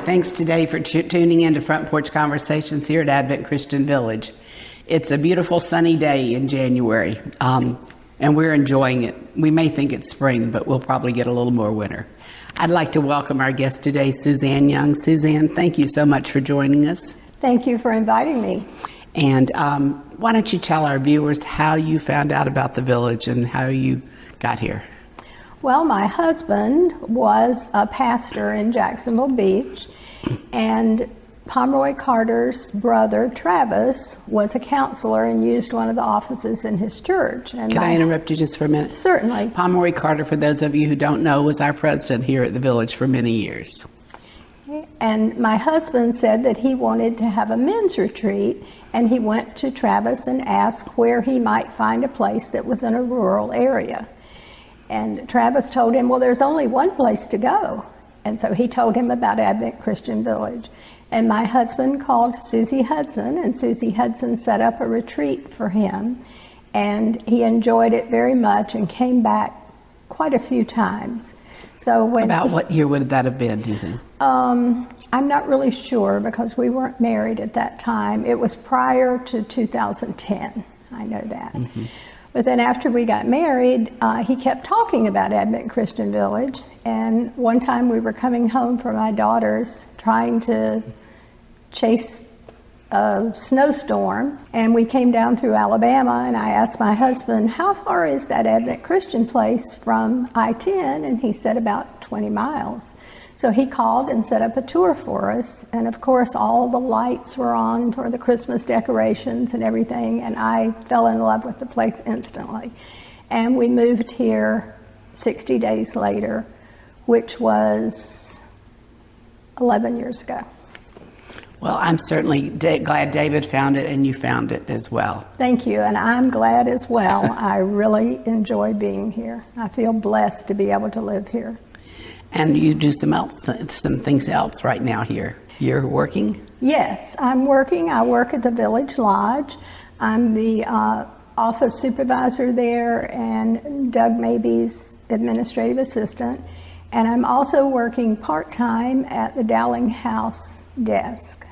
Thanks today for tuning in to Front Porch Conversations here at Advent Christian Village. It's a beautiful sunny day in January, and we're enjoying it. We may think it's spring, but we'll probably get a little more winter. I'd like to welcome our guest today, Suzanne Young. Suzanne, thank you so much for joining us. Thank you for inviting me. And why don't you tell our viewers how you found out about the village and how you got here? Well, my husband was a pastor in Jacksonville Beach, and Pomeroy Carter's brother, Travis, was a counselor and used one of the offices in his church. And Can I interrupt you just for a minute? Certainly. Pomeroy Carter, for those of you who don't know, was our president here at the village for many years. And my husband said that he wanted to have a men's retreat, and he went to Travis and asked where he might find a place that was in a rural area. And Travis told him, well, there's only one place to go. And so he told him about Advent Christian Village. And my husband called Susie Hudson, and Susie Hudson set up a retreat for him. And he enjoyed it very much and came back quite a few times. So what year would that have been, do you think? I'm not really sure because we weren't married at that time. It was prior to 2010, I know that. Mm-hmm. But then after we got married, he kept talking about Advent Christian Village. And one time we were coming home from my daughter's trying to chase a snowstorm. And we came down through Alabama, and I asked my husband, how far is that Advent Christian place from I-10? And he said about 20 miles. So he called and set up a tour for us. And of course, all the lights were on for the Christmas decorations and everything. And I fell in love with the place instantly. And we moved here 60 days later, which was 11 years ago. Well, I'm certainly glad David found it and you found it as well. Thank you, and I'm glad as well. I really enjoy being here. I feel blessed to be able to live here. And you do some things else right now here. You're working? Yes, I'm working. I work at the Village Lodge. I'm the office supervisor there and Doug Maybe's administrative assistant. And I'm also working part-time at the Dowling House desk.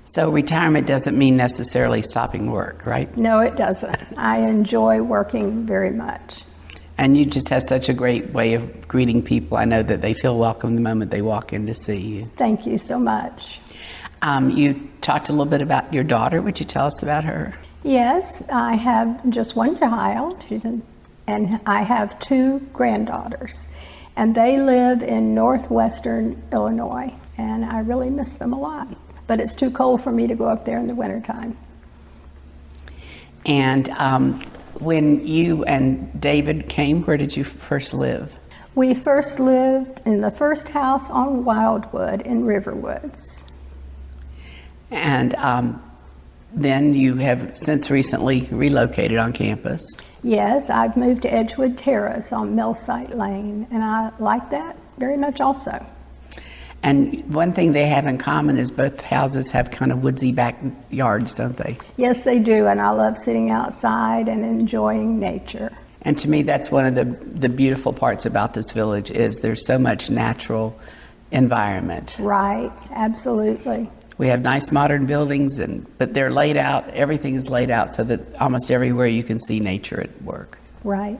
So retirement doesn't mean necessarily stopping work, right? No, it doesn't. I enjoy working very much. And you just have such a great way of greeting people. I know that they feel welcome the moment they walk in to see you. Thank you so much. You talked a little bit about your daughter. Would you tell us about her? Yes, I have just one child, and I have two granddaughters. And they live in northwestern Illinois, and I really miss them a lot. But it's too cold for me to go up there in the wintertime. And when you and David came, where did you first live? We first lived in the first house on Wildwood in Riverwoods. And then you have since recently relocated on campus. Yes, I've moved to Edgewood Terrace on Millsite Lane, and I like that very much also. And one thing they have in common is both houses have kind of woodsy backyards, don't they? Yes, they do, and I love sitting outside and enjoying nature. And to me, that's one of the beautiful parts about this village is there's so much natural environment. Right, absolutely. We have nice modern buildings, but they're laid out, everything is laid out so that almost everywhere you can see nature at work. Right.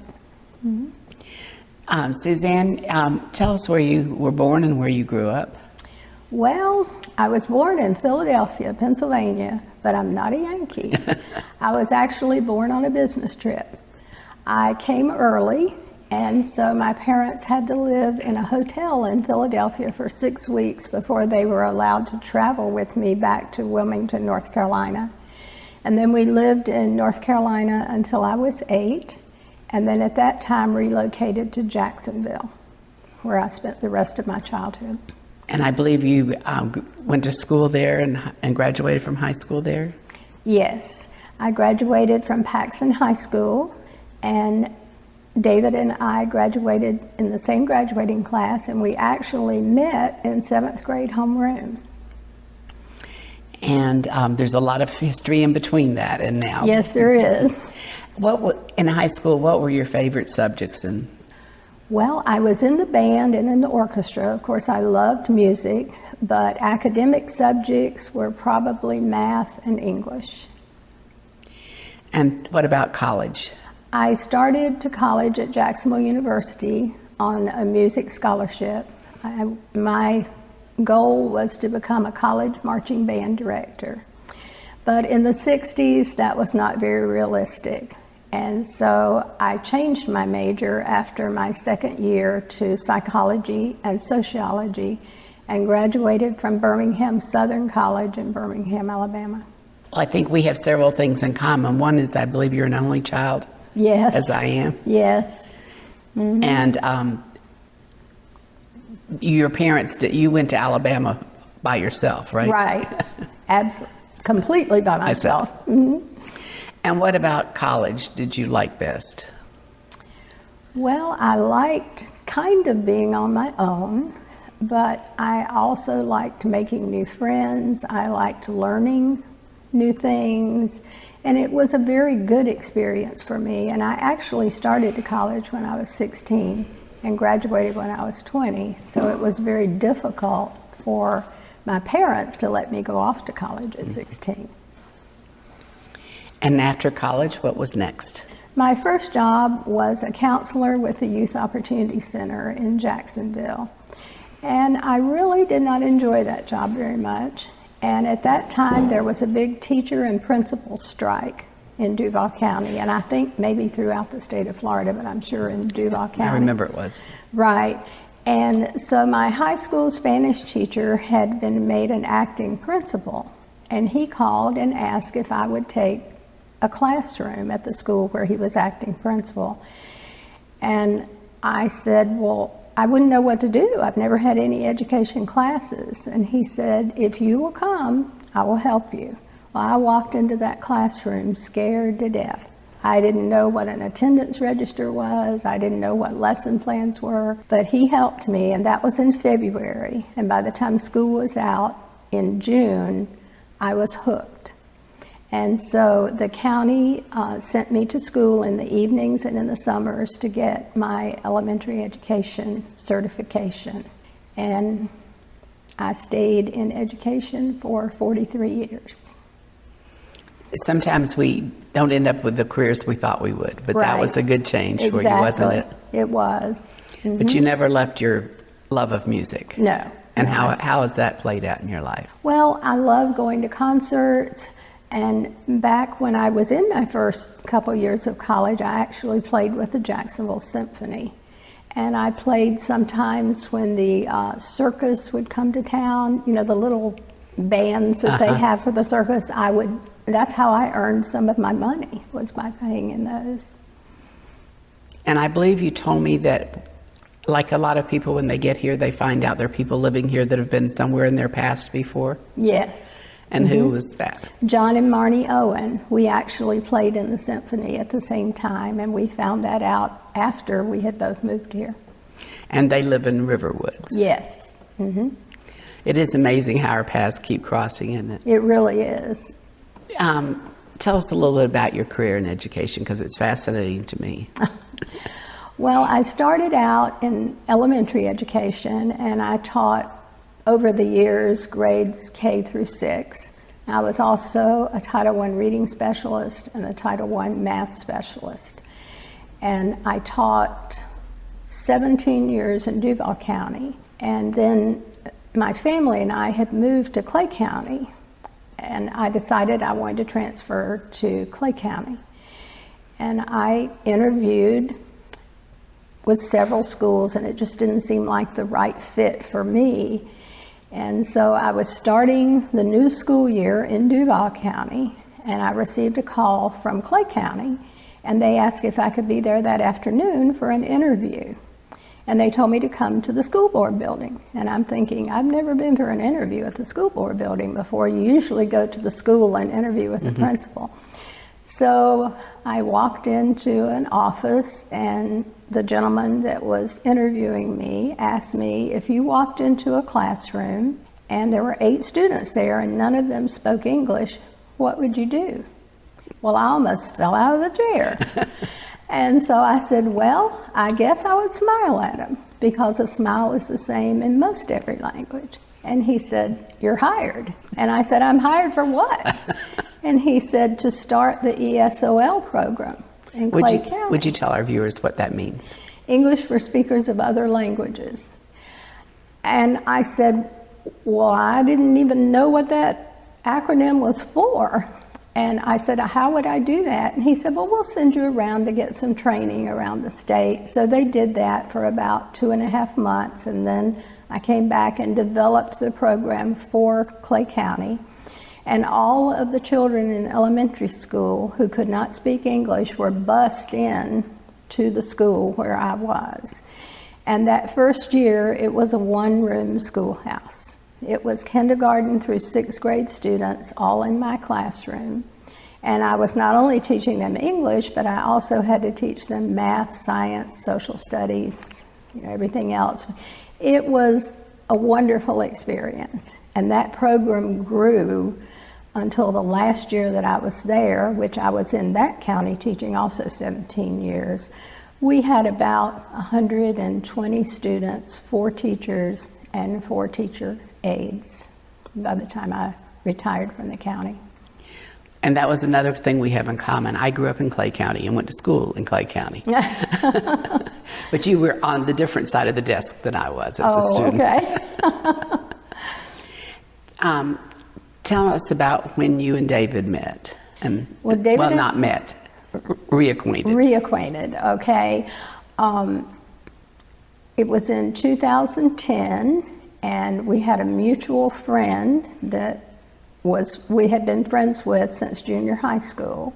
Mm-hmm. Suzanne, tell us where you were born and where you grew up. Well, I was born in Philadelphia, Pennsylvania, but I'm not a Yankee. I was actually born on a business trip. I came early, and so my parents had to live in a hotel in Philadelphia for 6 weeks before they were allowed to travel with me back to Wilmington, North Carolina. And then we lived in North Carolina until I was 8. And then at that time relocated to Jacksonville, where I spent the rest of my childhood. And I believe you went to school there and graduated from high school there? Yes, I graduated from Paxson High School, and David and I graduated in the same graduating class, and we actually met in 7th grade homeroom. And there's a lot of history in between that and now. Yes, there is. In high school, what were your favorite subjects? Well, I was in the band and in the orchestra. Of course, I loved music, but academic subjects were probably math and English. And what about college? I started to college at Jacksonville University on a music scholarship. My goal was to become a college marching band director. But in the 60s, that was not very realistic. And so I changed my major after my second year to psychology and sociology and graduated from Birmingham Southern College in Birmingham, Alabama. Well, I think we have several things in common. One is I believe you're an only child. Yes. As I am. Yes. Mm-hmm. And your parents, you went to Alabama by yourself, right? Right. Absolutely. Completely by myself. Mm-hmm. And what about college did you like best? Well, I liked kind of being on my own, but I also liked making new friends. I liked learning new things, and it was a very good experience for me. And I actually started to college when I was 16 and graduated when I was 20, so it was very difficult for my parents to let me go off to college at 16. And after college, what was next? My first job was a counselor with the Youth Opportunity Center in Jacksonville. And I really did not enjoy that job very much. And at that time, there was a big teacher and principal strike in Duval County. And I think maybe throughout the state of Florida, but I'm sure in Duval County. I remember it was. Right. And so my high school Spanish teacher had been made an acting principal. And he called and asked if I would take a classroom at the school where he was acting principal. And I said, well, I wouldn't know what to do. I've never had any education classes. And he said, if you will come, I will help you. Well, I walked into that classroom scared to death. I didn't know what an attendance register was. I didn't know what lesson plans were, but he helped me, and that was in February. And by the time school was out in June, I was hooked. And so the county sent me to school in the evenings and in the summers to get my elementary education certification. And I stayed in education for 43 years. Sometimes we don't end up with the careers we thought we would, but that was a good change for you, wasn't it? It was. Mm-hmm. But you never left your love of music. No. And how has that played out in your life? Well, I love going to concerts. And back when I was in my first couple years of college, I actually played with the Jacksonville Symphony. And I played sometimes when the circus would come to town, you know, the little bands that they have for the circus. That's how I earned some of my money, was by playing in those. And I believe you told me that, like a lot of people, when they get here, they find out there are people living here that have been somewhere in their past before? Yes. And who was that? John and Marnie Owen. We actually played in the symphony at the same time, and we found that out after we had both moved here. And they live in Riverwoods? Yes. Mm-hmm. It is amazing how our paths keep crossing, isn't it? It really is. Tell us a little bit about your career in education, because it's fascinating to me. Well, I started out in elementary education, and I taught over the years grades K through 6. I was also a Title I reading specialist and a Title I math specialist. And I taught 17 years in Duval County. And then my family and I had moved to Clay County, and I decided I wanted to transfer to Clay County. And I interviewed with several schools, and it just didn't seem like the right fit for me. And so I was starting the new school year in Duval County, and I received a call from Clay County, and they asked if I could be there that afternoon for an interview. And they told me to come to the school board building. And I'm thinking, I've never been for an interview at the school board building before. You usually go to the school and interview with the principal. So I walked into an office, and the gentleman that was interviewing me asked me, if you walked into a classroom and there were 8 students there and none of them spoke English, what would you do? Well, I almost fell out of the chair. And so I said, well, I guess I would smile at him, because a smile is the same in most every language. And he said, you're hired. And I said, I'm hired for what? And he said, to start the ESOL program in Clay County. Would you tell our viewers what that means? English for Speakers of Other Languages. And I said, well, I didn't even know what that acronym was for. And I said, how would I do that? And he said, well, we'll send you around to get some training around the state. So they did that for about 2.5 months. And then I came back and developed the program for Clay County. And all of the children in elementary school who could not speak English were bused in to the school where I was. And that first year, it was a one-room schoolhouse. It was kindergarten through 6th grade students, all in my classroom. And I was not only teaching them English, but I also had to teach them math, science, social studies, everything else. It was a wonderful experience. And that program grew until the last year that I was there, which I was in that county teaching also 17 years. We had about 120 students, 4 teachers, and 4 teacher aides by the time I retired from the county. And that was another thing we have in common. I grew up in Clay County and went to school in Clay County. But you were on the different side of the desk than I was as a student. Okay. Tell us about when you and David met. Not met, reacquainted. Reacquainted, okay. It was in 2010, and we had a mutual friend that we had been friends with since junior high school.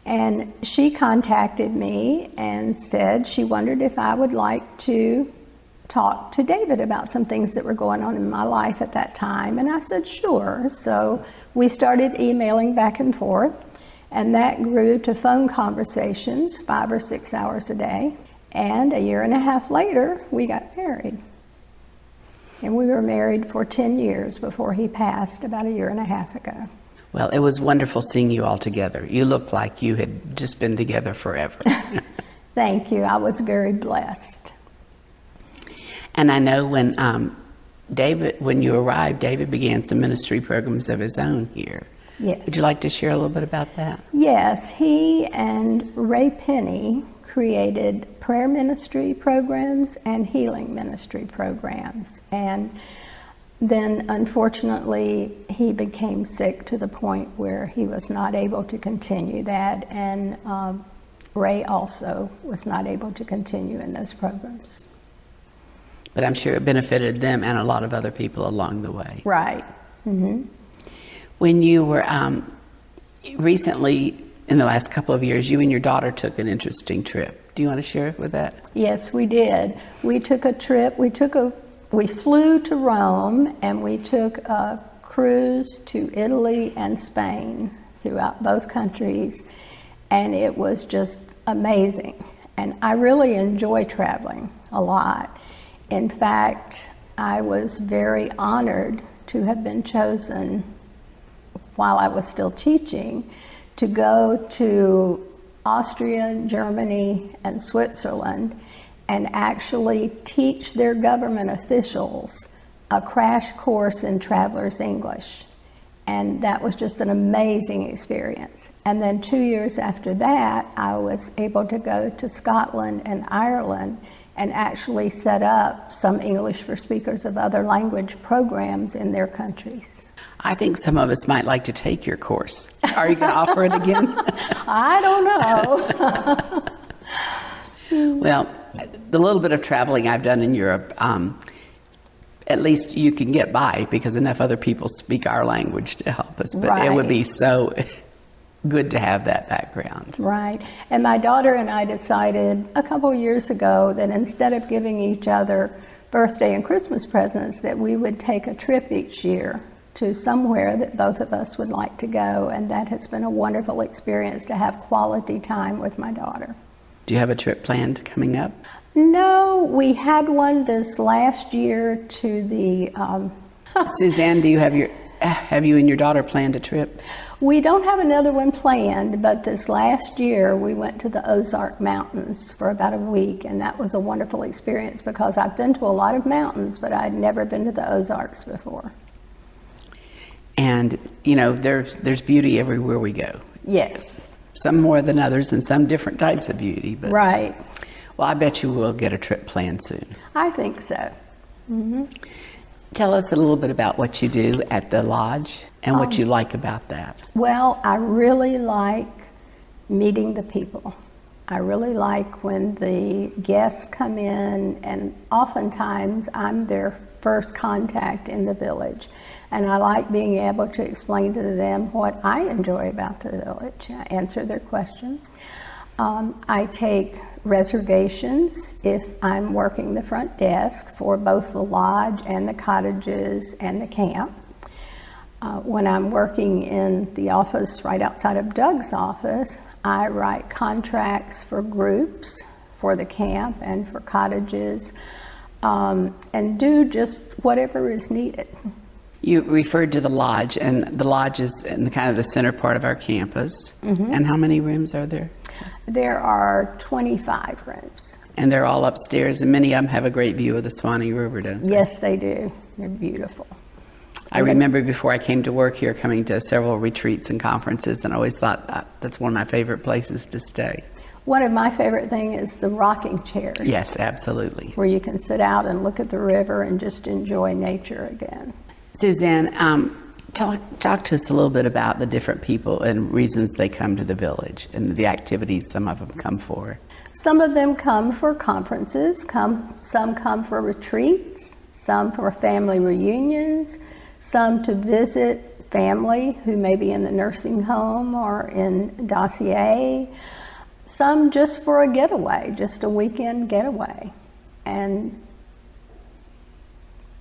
And she contacted me and said she wondered if I would like to talk to David about some things that were going on in my life at that time. And I said, sure. So we started emailing back and forth, and that grew to phone conversations 5 or 6 hours a day. And 1.5 years later, we got married. And we were married for 10 years before he passed about 1.5 years ago. Well, it was wonderful seeing you all together. You looked like you had just been together forever. Thank you. I was very blessed. And I know when when you arrived, David began some ministry programs of his own here. Yes. Would you like to share a little bit about that? Yes. He and Ray Penny created prayer ministry programs and healing ministry programs. And then, unfortunately, he became sick to the point where he was not able to continue that. And Ray also was not able to continue in those programs. But I'm sure it benefited them and a lot of other people along the way. Right. Mm-hmm. When you were recently, in the last couple of years, you and your daughter took an interesting trip. Do you want to share with that? Yes, we did. We took a trip. We flew to Rome, and we took a cruise to Italy and Spain throughout both countries, and it was just amazing. And I really enjoy traveling a lot. In fact, I was very honored to have been chosen while I was still teaching to go to Austria, Germany, and Switzerland and actually teach their government officials a crash course in traveler's English. And that was just an amazing experience. And then 2 years after that, I was able to go to Scotland and Ireland and actually set up some English for Speakers of Other Language programs in their countries. I think some of us might like to take your course. Are you going to offer it again? I don't know. Well, the little bit of traveling I've done in Europe, at least you can get by because enough other people speak our language to help us. But Right. It would be so good to have that background. Right. And my daughter and I decided a couple years ago that instead of giving each other birthday and Christmas presents, that we would take a trip each year to somewhere that both of us would like to go. And that has been a wonderful experience to have quality time with my daughter. Do you have a trip planned coming up? No, we had one this last year to the... Suzanne, do you have have you and your daughter planned a trip? We don't have another one planned, but this last year we went to the Ozark Mountains for about a week, and that was a wonderful experience because I've been to a lot of mountains, but I'd never been to the Ozarks before. And, you know, there's beauty everywhere we go. Yes. Some more than others and some different types of beauty. But, right. Well, I bet you will get a trip planned soon. I think so. Mm-hmm. Tell us a little bit about what you do at the lodge and what you like about that. Well, I really like meeting the people. I really like when the guests come in, and oftentimes I'm their first contact in the village. And I like being able to explain to them what I enjoy about the village, answer their questions. I take reservations if I'm working the front desk for both the lodge and the cottages and the camp. When I'm working in the office right outside of Doug's office, I write contracts for groups for the camp and for cottages, and do just whatever is needed. You referred to the lodge, and the lodge is in the kind of the center part of our campus. Mm-hmm. And how many rooms are there? There are 25 rooms. And they're all upstairs, and many of them have a great view of the Swanee River, don't they? Yes, they do. They're beautiful. I remember before I came to work here, coming to several retreats and conferences, and I always thought that's one of my favorite places to stay. One of my favorite things is the rocking chairs. Yes, absolutely. Where you can sit out and look at the river and just enjoy nature again. Suzanne, talk to us a little bit about the different people and reasons they come to the village and the activities some of them come for. Some of them come for conferences, some come for retreats, some for family reunions, some to visit family who may be in the nursing home or in Dossier, some just for a getaway, just a weekend getaway. And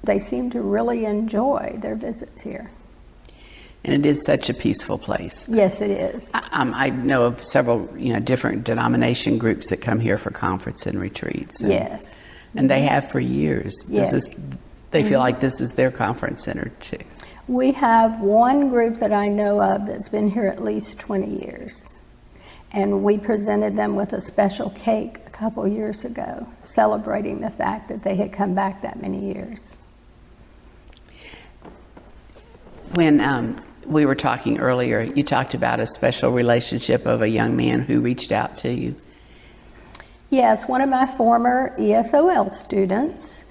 they seem to really enjoy their visits here. And it is such a peaceful place. Yes, it is. I know of several, different denomination groups that come here for conference and retreats. And, yes. And they have for years. Yes. They feel like this is their conference center too. We have one group that I know of that's been here at least 20 years. And we presented them with a special cake a couple years ago, celebrating the fact that they had come back that many years. When we were talking earlier, you talked about a special relationship of a young man who reached out to you. Yes, one of my former ESOL students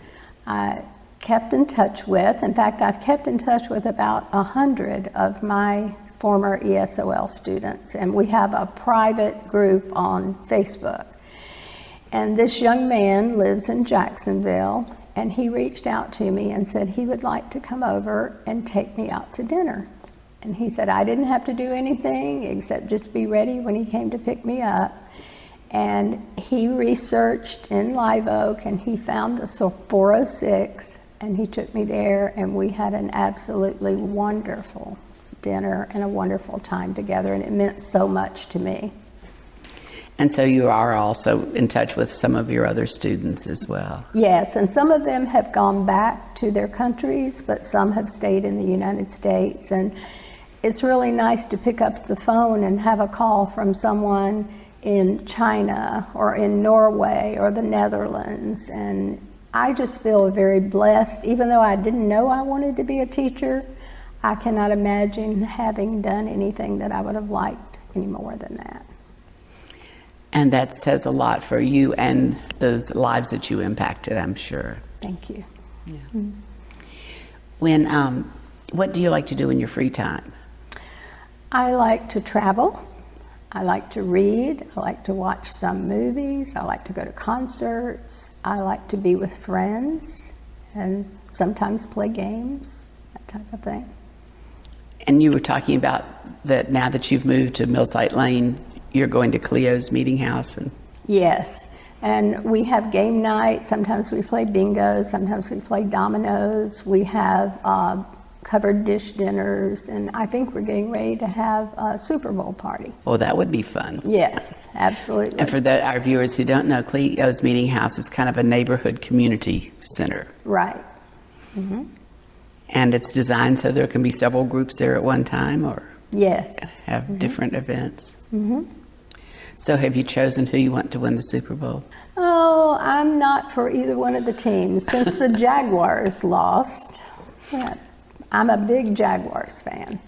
I kept in touch with. In fact, I've kept in touch with about 100 of my former ESOL students, and we have a private group on Facebook. And this young man lives in Jacksonville, and he reached out to me and said he would like to come over and take me out to dinner. And he said I didn't have to do anything except just be ready when he came to pick me up. And he researched in Live Oak, and he found the 406, and he took me there, and we had an absolutely wonderful dinner and a wonderful time together, and it meant so much to me. And so you are also in touch with some of your other students as well. Yes, and some of them have gone back to their countries, but some have stayed in the United States. And it's really nice to pick up the phone and have a call from someone in China or in Norway or the Netherlands. And I just feel very blessed. Even though I didn't know I wanted to be a teacher, I cannot imagine having done anything that I would have liked any more than that. And that says a lot for you and those lives that you impacted, I'm sure. Thank you. Yeah. Mm-hmm. What do you like to do in your free time? I like to travel. I like to read. I like to watch some movies. I like to go to concerts. I like to be with friends and sometimes play games, that type of thing. And you were talking about that now that you've moved to Millsite Lane, you're going to Cleo's Meeting House. Yes, and we have game night. Sometimes we play bingo, sometimes we play dominoes. We have covered dish dinners, and I think we're getting ready to have a Super Bowl party. Oh, that would be fun. Yes, absolutely. And for our viewers who don't know, Cleo's Meeting House is kind of a neighborhood community center. Right. Mm-hmm. And it's designed so there can be several groups there at one time, or Yes. have different events. So have you chosen who you want to win the Super Bowl? Oh, I'm not for either one of the teams. Since the Jaguars lost, yeah, I'm a big Jaguars fan.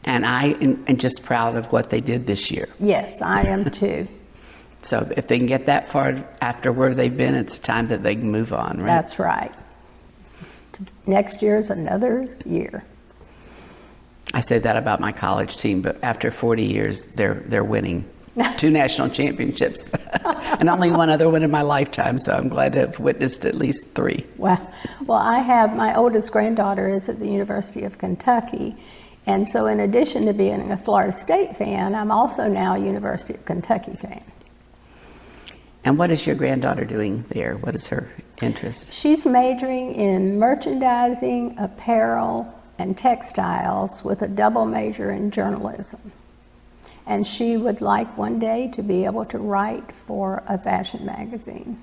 And I am just proud of what they did this year. Yes, I am too. So if they can get that far after where they've been, it's time that they can move on, right? That's right. Next year's another year. I say that about my college team, but after 40 years, they're winning 2 national championships, and only one other one in my lifetime. So I'm glad to have witnessed at least 3. Well, I have, my oldest granddaughter is at the University of Kentucky, and so in addition to being a Florida State fan, I'm also now a University of Kentucky fan. And what is your granddaughter doing there? What is her interest? She's majoring in merchandising, apparel, and textiles with a double major in journalism. And she would like one day to be able to write for a fashion magazine.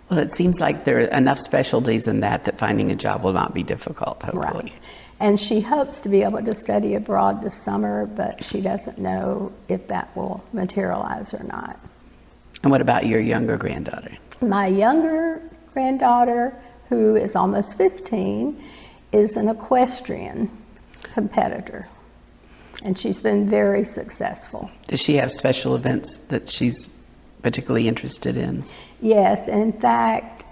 Well, it seems like there are enough specialties in that finding a job will not be difficult, hopefully. Right. And she hopes to be able to study abroad this summer, but she doesn't know if that will materialize or not. And what about your younger granddaughter? My younger granddaughter, who is almost 15, is an equestrian competitor. And she's been very successful. Does she have special events that she's particularly interested in? Yes, in fact,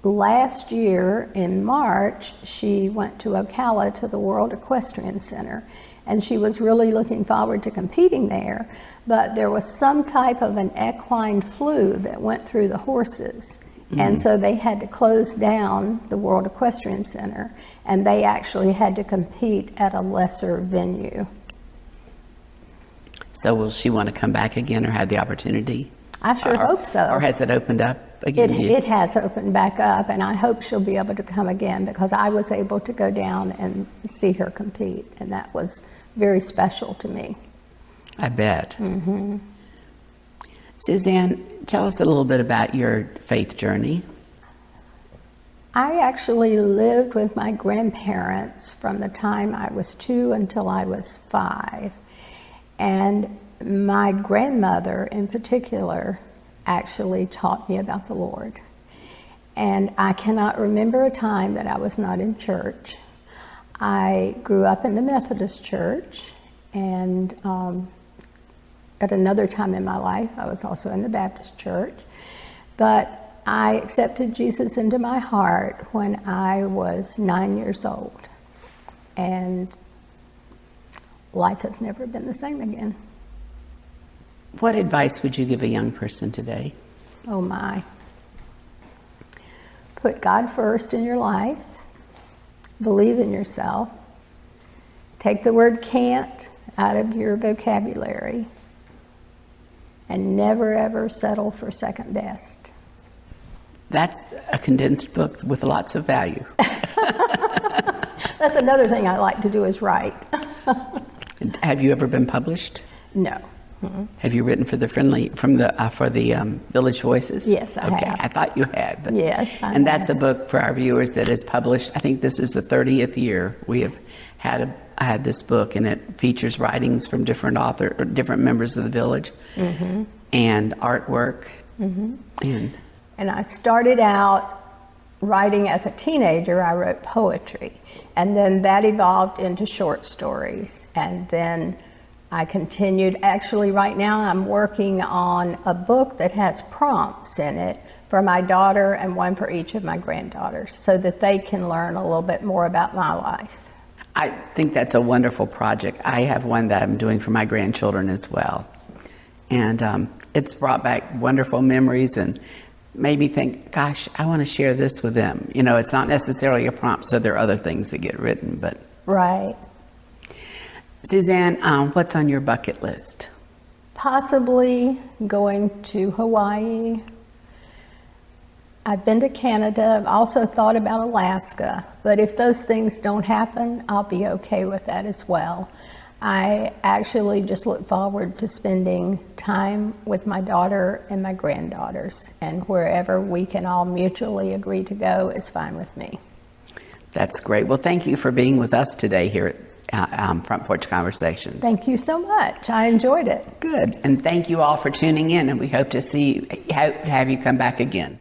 last year in March, she went to Ocala to the World Equestrian Center, and she was really looking forward to competing there, but there was some type of an equine flu that went through the horses, and so they had to close down the World Equestrian Center, and they actually had to compete at a lesser venue. So will she want to come back again or have the opportunity? I sure hope so. Or has it opened up again? It has opened back up, and I hope she'll be able to come again, because I was able to go down and see her compete, and that was very special to me. I bet. Suzanne, tell us a little bit about your faith journey. I actually lived with my grandparents from the time I was 2 until I was 5. And my grandmother in particular actually taught me about the Lord. And I cannot remember a time that I was not in church. I grew up in the Methodist church, and at another time in my life I was also in the Baptist church. But I accepted Jesus into my heart when I was 9 years old. And life has never been the same again. What advice would you give a young person today? Oh my. Put God first in your life. Believe in yourself. Take the word can't out of your vocabulary. And never ever settle for second best. That's a condensed book with lots of value. That's another thing I like to do is write. Have you ever been published? No. Mm-mm. Have you written for the Village Voices? Yes, I have. Okay, I thought you had. But, yes, I and have. that's a book for our viewers that is published. I think this is the 30th year we have had this book, and it features writings from different different members of the village, and artwork. And I started out writing as a teenager. I wrote poetry, and then that evolved into short stories, and then I continued. Actually, right now I'm working on a book that has prompts in it for my daughter and one for each of my granddaughters, so that they can learn a little bit more about my life. I think that's a wonderful project. I have one that I'm doing for my grandchildren as well. And it's brought back wonderful memories and made me think, gosh, I want to share this with them. You know, it's not necessarily a prompt, so there are other things that get written, but... Right. Suzanne, what's on your bucket list? Possibly going to Hawaii. I've been to Canada. I've also thought about Alaska. But if those things don't happen, I'll be okay with that as well. I actually just look forward to spending time with my daughter and my granddaughters. And wherever we can all mutually agree to go is fine with me. That's great. Well, thank you for being with us today here at Front Porch Conversations. Thank you so much. I enjoyed it. Good. And thank you all for tuning in, and we hope to have you come back again.